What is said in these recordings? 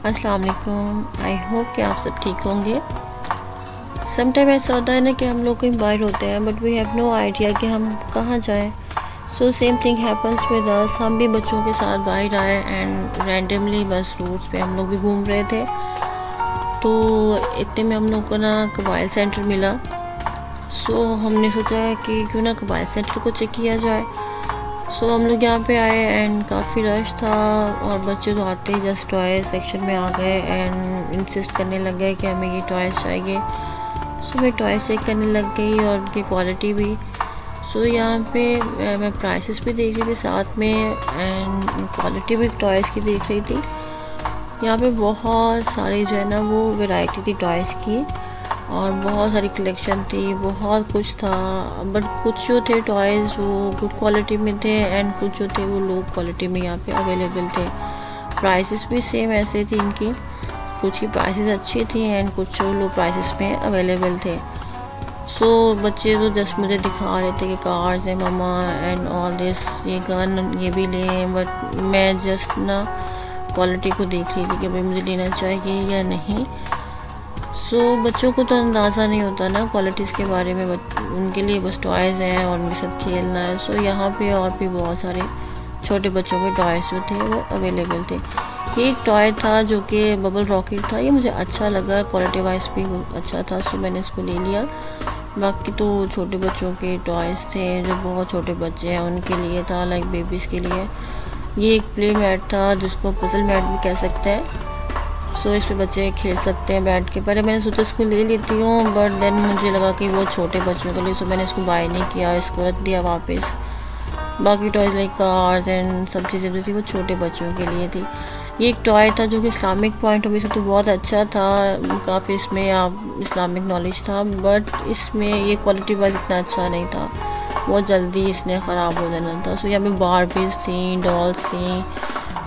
अस्सलाम वालेकुम। I hope कि आप सब ठीक होंगे। समटाइम ऐसा होता है ना कि हम लोग कहीं बाहर होते हैं but we have no idea कि हम कहाँ जाएं। So same thing happens with us. हम भी बच्चों के साथ बाहर आए एंड रैंडमली बस रोड्स पे हम लोग भी घूम रहे थे, तो इतने में हम लोग को ना कबाइल सेंटर मिला। सो हमने सोचा कि क्यों ना कबाइल सेंटर को चेक किया जाए। सो हम लोग यहाँ पे आए एंड काफ़ी रश था और बच्चे तो आते ही जस्ट टॉय सेक्शन में आ गए एंड इंसिस्ट करने लग गए कि हमें ये टॉयज़ चाहिए। सो मैं टॉय चेक करने लग गई और उनकी क्वालिटी भी। सो यहाँ पे मैं प्राइसेस भी देख रही थी साथ में एंड क्वालिटी भी टॉयज़ की देख रही थी। यहाँ पे बहुत सारी जो है ना वो वैरायटी थी टॉयज़ की और बहुत सारी कलेक्शन थी, बहुत कुछ था। बट कुछ जो थे टॉयज़ वो गुड क्वालिटी में थे एंड कुछ जो थे वो लो क्वालिटी में यहाँ पे अवेलेबल थे। प्राइसेस भी सेम ऐसे थी इनकी, कुछ की प्राइसेस अच्छी थी एंड कुछ लो प्राइसेस में अवेलेबल थे। सो बच्चे तो जस्ट मुझे दिखा रहे थे कि कार्स हैं मम्मा एंड ऑल दिस, ये गन ये भी लें, बट मैं जस्ट ना क्वालिटी को देख रही थी कि भाई मुझे लेना चाहिए या नहीं। सो बच्चों को तो अंदाज़ा नहीं होता ना क्वालिटीज़ के बारे में, उनके लिए बस टॉयज़ हैं और उनके साथ खेलना है। सो यहाँ पे और भी बहुत सारे छोटे बच्चों के टॉयज़ जो थे वो अवेलेबल थे। एक टॉय था जो कि बबल रॉकेट था, ये मुझे अच्छा लगा, क्वालिटी वाइज भी अच्छा था, सो मैंने इसको ले लिया। बाकी तो छोटे बच्चों के टॉयज़ थे जो बहुत छोटे बच्चे हैं उनके लिए था, लाइक बेबीज़ के लिए। ये एक प्ले मैट था जिसको पजल मैट भी कह सकते हैं। सो इस पे बच्चे खेल सकते हैं बैठ के। पहले मैंने सोचा इसको ले लेती हूँ बट देन मुझे लगा कि वो छोटे बच्चों के लिए, सो मैंने इसको बाय नहीं किया, इसको रख दिया वापस। बाकी टॉयज़ लाइक कार्स एंड सब चीज़ें जो थी वो छोटे बच्चों के लिए थी। ये एक टॉय था जो कि इस्लामिक पॉइंट ऑफ व्यू से तो बहुत अच्छा था, काफ़ी इसमें आप इस्लामिक नॉलेज था, बट इसमें ये क्वालिटी वाइज इतना अच्छा नहीं था, बहुत जल्दी इसने ख़राब हो जाना था। सो यहाँ पे बारबीज थी, डॉल्स थी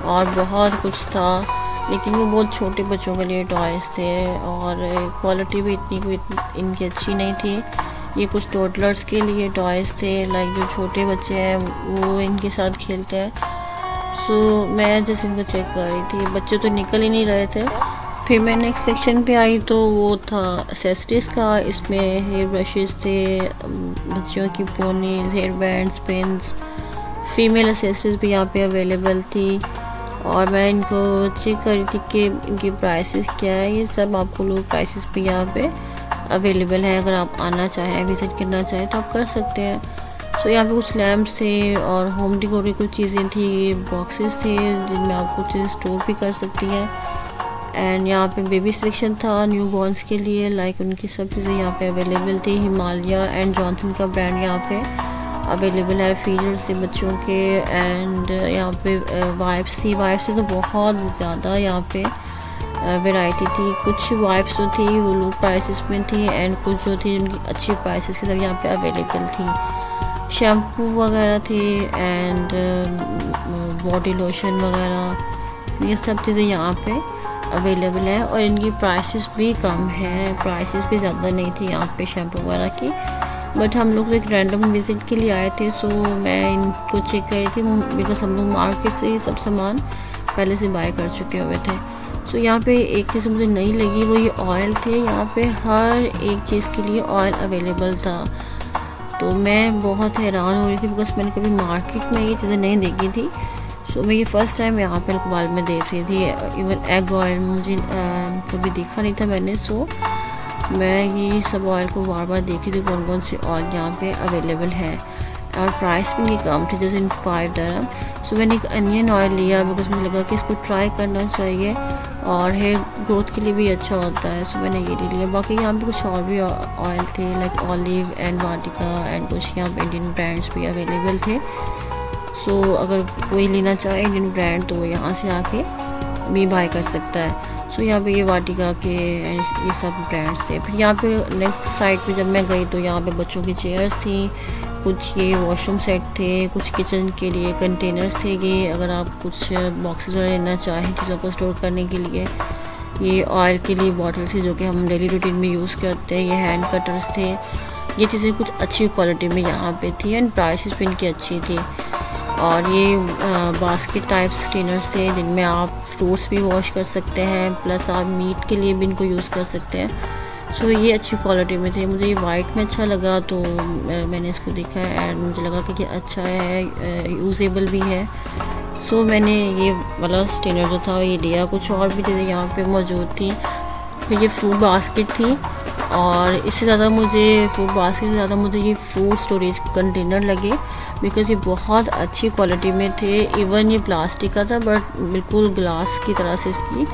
और बहुत कुछ था, लेकिन वो बहुत छोटे बच्चों के लिए टॉयज़ थे और क्वालिटी भी इतनी कोई इनकी अच्छी नहीं थी। ये कुछ टोडलर्स के लिए टॉयज़ थे, लाइक जो छोटे बच्चे हैं वो इनके साथ खेलते हैं। सो मैं जैसे इनको चेक कर रही थी, बच्चे तो निकल ही नहीं रहे थे। फिर मैं नेक्स्ट सेक्शन पे आई तो वो था एक्सेसरीज़ का। इसमें हेयर ब्रशेस थे, बच्चों की ponies, hair bands, pins, female accessories भी यहाँ पे अवेलेबल थी और मैं इनको चेक कर रही थी कि इनकी प्राइसेस क्या है। ये सब आपको लोग प्राइसेस भी यहाँ पे अवेलेबल है, अगर आप आना चाहें विज़िट करना चाहें तो आप कर सकते हैं। सो यहाँ पे कुछ लैम्प्स थे और होम डेकोर की कुछ चीज़ें थी, बॉक्सेस थे जिनमें आप कुछ चीज़ें स्टोर भी कर सकती हैं। एंड यहाँ पे बेबी सेक्शन था न्यू बॉर्न्स के लिए, लाइक उनकी सब चीज़ें यहाँ पे अवेलेबल थी। हिमालय एंड जॉनसन का ब्रांड यहाँ पे अवेलेबल है फीडर से बच्चों के। एंड यहाँ पे वाइप्स थी, वाइप्स से तो बहुत ज़्यादा यहाँ पे वैरायटी थी। कुछ वाइप्स जो थी वो लो प्राइसेस में थी एंड कुछ जो थी उनकी अच्छी प्राइसेस के साथ यहाँ पे अवेलेबल थी। शैम्पू वगैरह थे एंड बॉडी लोशन वगैरह, ये सब चीज़ें यहाँ पे अवेलेबल है और इनकी प्राइसेस भी कम है, प्राइसेस भी ज़्यादा नहीं थी यहाँ पे शैम्पू वगैरह की। बट हम लोग तो एक रैंडम विज़िट के लिए आए थे, सो मैं इनको चेक कर रही थी बिकॉज हम लोग मार्केट से ही सब सामान पहले से बाय कर चुके हुए थे। सो यहाँ पे एक चीज़ मुझे नहीं लगी, वो ये ऑयल थे। यहाँ पे हर एक चीज़ के लिए ऑयल अवेलेबल था, तो मैं बहुत हैरान हो रही थी बिकॉज मैंने कभी मार्केट में ये चीज़ें नहीं देखी थी। सो मैं ये फ़र्स्ट टाइम यहाँ पे इकबाल में देख रही थी। इवन एग ऑयल मुझे कभी देखा नहीं था मैंने। सो मैं ये सब ऑयल को बार बार देख रही थी कौन कौन से ऑयल यहाँ पे अवेलेबल है और प्राइस भी नहीं कम थी, जैसे 5 dirham। सो मैंने एक अनियन ऑयल लिया बिकॉज मुझे लगा कि इसको ट्राई करना चाहिए और हेयर ग्रोथ के लिए भी अच्छा होता है, सो मैंने ये ले लिया। बाकी यहाँ पे कुछ और भी ऑयल थे like olive and Vatika and कुछ यहाँ पे इंडियन ब्रांड्स भी अवेलेबल थे। सो अगर कोई लेना चाहे इंडियन ब्रांड तो वो यहाँ से आके भी बाय कर सकता है। सो यहाँ पे ये वाटिका के ये सब ब्रांड्स थे। फिर यहाँ पे नेक्स्ट साइड पे जब मैं गई तो यहाँ पे बच्चों की चेयर्स थी, कुछ ये वॉशरूम सेट थे, कुछ किचन के लिए कंटेनर्स थे ये, अगर आप कुछ बॉक्सेस वगैरह लेना चाहें चीज़ों को स्टोर करने के लिए। ये ऑयल के लिए बॉटल थी जो कि हम डेली रूटीन में यूज़ करते हैं। ये हैंड कटर्स थे, ये चीज़ें कुछ अच्छी क्वालिटी में यहाँ पे थी एंड प्राइसेस भी इनकी अच्छी थी। और ये बास्केट टाइप स्टेनर्स थे जिनमें आप फ्रूट्स भी वॉश कर सकते हैं, प्लस आप मीट के लिए भी इनको यूज़ कर सकते हैं। सो ये अच्छी क्वालिटी में थे। मुझे ये वाइट में अच्छा लगा तो मैंने इसको देखा एंड मुझे लगा कि अच्छा है, यूज़ेबल भी है। सो मैंने ये वाला स्टेनर जो था ये लिया। कुछ और भी चीज़ें यहाँ पे मौजूद थी। फिर ये फ्रूट बास्केट थी और इससे ज़्यादा मुझे फ्रूट बास्केट से ज़्यादा मुझे ये फ्रूट स्टोरेज कंटेनर लगे, बिकॉज़ ये बहुत अच्छी क्वालिटी में थे। इवन ये प्लास्टिक का था बट बिल्कुल ग्लास की तरह से इसकी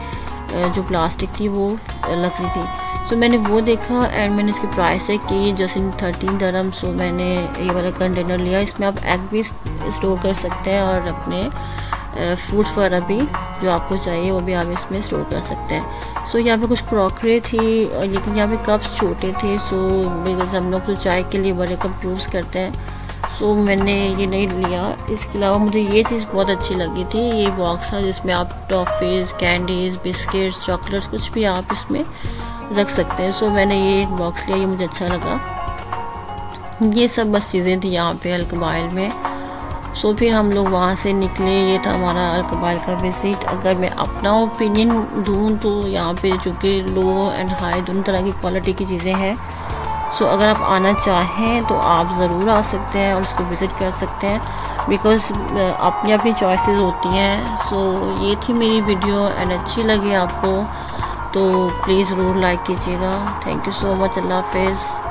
जो प्लास्टिक थी वो लग रही थी। सो मैंने वो देखा एंड मैंने इसकी प्राइस है कि जस्ट इन 13 dirham। सो मैंने ये वाला कंटेनर लिया। इसमें आप एग भी स्टोर कर सकते हैं और अपने फ्रूट्स वगैरह भी जो आपको चाहिए वो भी आप इसमें स्टोर कर सकते हैं। सो यहाँ पे कुछ क्रॉकरी थी लेकिन यहाँ पे कप्स छोटे थे। सो बिकॉज हम लोग तो चाय के लिए बड़े कप यूज़ करते हैं, सो मैंने ये नहीं लिया। इसके अलावा मुझे ये चीज़ बहुत अच्छी लगी थी। ये बॉक्स था जिसमें आप टॉफ़ीज़, कैंडीज़, बिस्किट्स, चॉकलेट्स कुछ भी आप इसमें रख सकते हैं। सो मैंने ये एक बॉक्स लिया, ये मुझे अच्छा लगा। ये सब बस चीज़ें थी यहाँ पे अल-कबाइल में। सो फिर हम लोग वहाँ से निकले। ये था हमारा अल-कबाइल का विज़िट। अगर मैं अपना ओपिनियन दूँ तो यहाँ पे जो कि लो एंड हाई दोनों तरह की क्वालिटी की चीज़ें हैं। सो अगर आप आना चाहें तो आप ज़रूर आ सकते हैं और उसको विज़िट कर सकते हैं, बिकॉज़ अपनी अपनी चॉइसेस होती हैं। सो ये थी मेरी वीडियो एंड अच्छी लगी आपको तो प्लीज़ ज़रूर लाइक कीजिएगा। Thank you so much. अल्लाह हाफ़िज़।